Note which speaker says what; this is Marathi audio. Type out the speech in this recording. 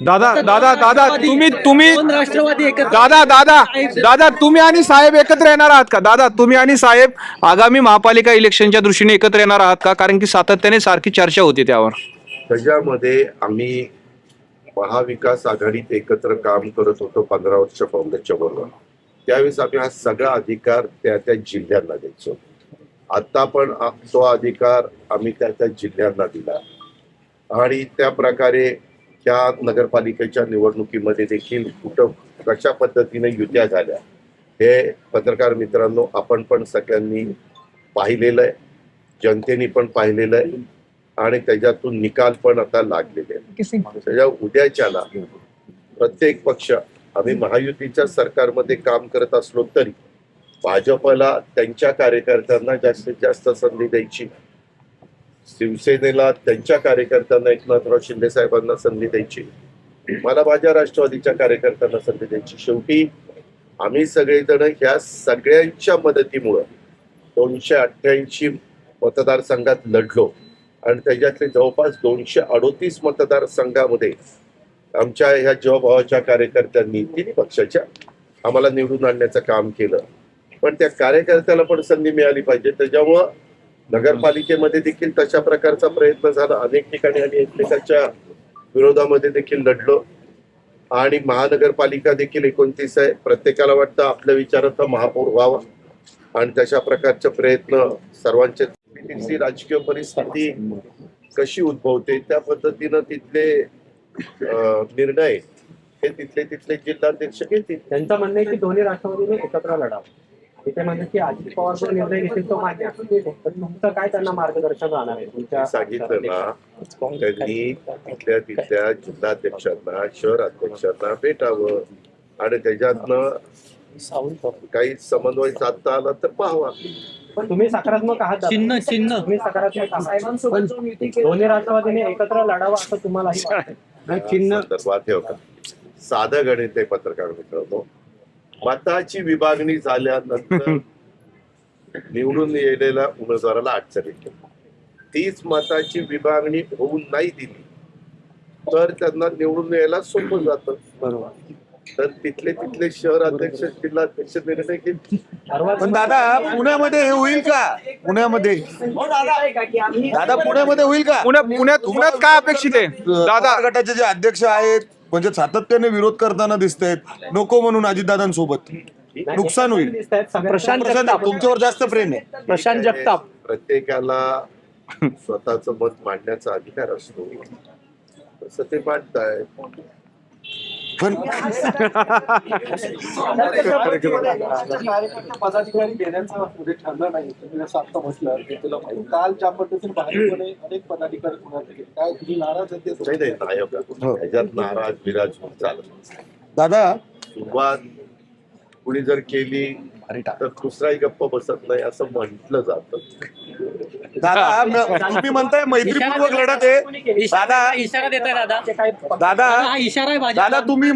Speaker 1: दादा दादा दादा तुम्ही
Speaker 2: दोन राष्ट्रवादी एकत्र
Speaker 1: दादा दादा दादा तुम्ही आणि साहेब एकत्र येणार आहात का? दादा तुम्ही आणि साहेब आगामी महापालिका इलेक्शनच्या दृष्टीने एकत्र येणार आहात का? कारण की सातत्याने सारखी चर्चा होती त्यावर.
Speaker 3: त्याच्यामध्ये आम्ही महाविकास आघाडीत एकत्र काम करत होतो 15 वर्ष काँग्रेसच्या बरोबर. त्यावेळेस आम्ही हा सगळा अधिकार त्या त्या जिल्ह्यांना द्यायचो. आता पण तो अधिकार आम्ही त्या त्या जिल्ह्यांना दिला आणि त्या प्रकारे त्या नगरपालिकेच्या निवडणुकीमध्ये देखील कुठं कशा पद्धतीने युत्या झाल्या हे पत्रकार मित्रांनो आपण पण सगळ्यांनी पाहिलेलं आहे, जनतेने पण पाहिलेलं आहे आणि त्याच्यातून निकाल पण आता लागलेले आहेत. त्याच्या उद्याच्याला प्रत्येक पक्ष आम्ही महायुतीच्या सरकारमध्ये काम करत असलो तरी भाजपला त्यांच्या कार्यकर्त्यांना जास्तीत जास्त संधी द्यायची, शिवसेनेला त्यांच्या कार्यकर्त्यांना एकनाथराव शिंदे साहेबांना संधी द्यायची, मला माझ्या राष्ट्रवादीच्या कार्यकर्त्यांना संधी द्यायची. शेवटी आम्ही सगळेजण ह्या सगळ्यांच्या मदतीमुळं 288 मतदारसंघात लढलो आणि त्याच्यातले जवळपास 238 मतदारसंघामध्ये आमच्या ह्या जीवाभावाच्या कार्यकर्त्यांनी तिन्ही पक्षाच्या आम्हाला निवडून आणण्याचं काम केलं. पण त्या कार्यकर्त्याला पण संधी मिळाली पाहिजे. त्याच्यामुळं नगरपालिकेमध्ये देखील तशा प्रकारचा प्रयत्न झाला. अनेक ठिकाणी आम्ही एकमेकांच्या विरोधामध्ये देखील लढलो आणि महानगरपालिका देखील 29 आहे. प्रत्येकाला वाटतं आपल्या विचारात महापौर व्हावा आणि तशा प्रकारचे प्रयत्न सर्वांचे. तिथली राजकीय परिस्थिती कशी उद्भवते त्या पद्धतीनं तिथले निर्णय हे तिथले जिल्हाध्यक्ष घेतील.
Speaker 4: त्यांचं म्हणणं आहे की दोन्ही राष्ट्रवादीने एकत्र लढावं. ते म्हणतात की अजित पवार जो निर्णय घेतील तो मान्य आहे. तुमचं काय त्यांना मार्गदर्शन राहणार आहे तुमच्या?
Speaker 3: सांगितलं ना त्यांनी तिथल्या जिल्हाध्यक्षांना शहर अध्यक्षांना भेटावं आणि त्याच्यातनं काही समन्वय साधता आला तर पाहावा.
Speaker 4: पण तुम्ही सकारात्मक आहात.
Speaker 2: चिन्ह
Speaker 4: तुम्ही सकारात्मक आहात. दोन्ही राष्ट्रवादीने एकत्र लढावं असं तुम्हालाही वाटतं? चिन्ह
Speaker 3: संदर्भात हे का साधं गणित आहे पत्रकार मित्रांनो. मताची विभागणी झाल्यानंतर निवडून येलेल्या उमेदवाराला अडचण येते. तीच मताची विभागणी होऊन नाही दिली तर त्यांना निवडून यायला सोपं जातं.
Speaker 4: बरोबर.
Speaker 3: तर तिथले शहर अध्यक्ष जिल्हाध्यक्ष निर्णय घेतील.
Speaker 5: पण दादा पुण्यामध्ये हे होईल का? पुण्यामध्ये दादा पुण्यामध्ये होईल का?
Speaker 1: पुण्यात काय अपेक्षित आहे दादा?
Speaker 5: गटाचे जे अध्यक्ष आहेत म्हणजे सातत्याने विरोध करताना दिसत आहेत, नको म्हणून अजितदादांसोबत नुकसान होईल.
Speaker 4: प्रशांत
Speaker 5: तुमच्यावर जास्त प्रेम आहे.
Speaker 4: प्रशांत जगताप
Speaker 3: प्रत्येकाला स्वतःच मत मांडण्याचा अधिकार असतो, तसं ते मांडताय.
Speaker 5: पण
Speaker 6: पदाधिकारी घेण्याचा ठरलं नाही. तुम्ही असं आता म्हटलं की तुला माहिती काल ज्या पद्धतीने भाजपने अनेक पदाधिकारी पुण्यात गेले, काय तुम्ही नाराज आहे?
Speaker 3: नाही ह्याच्यात नाराज बिराज होऊन चालत.
Speaker 5: दादा
Speaker 3: सुरुवात कुणी जर केली तर दुसराही गप्प बसत नाही असं म्हटलं जातं.
Speaker 5: दादा तुम्ही म्हणताय मैत्रीपूर्वक लढत आहे. दादा
Speaker 2: इशारा देताय दादा.
Speaker 5: दादा
Speaker 2: हा इशारा आहे
Speaker 5: दादा तुम्ही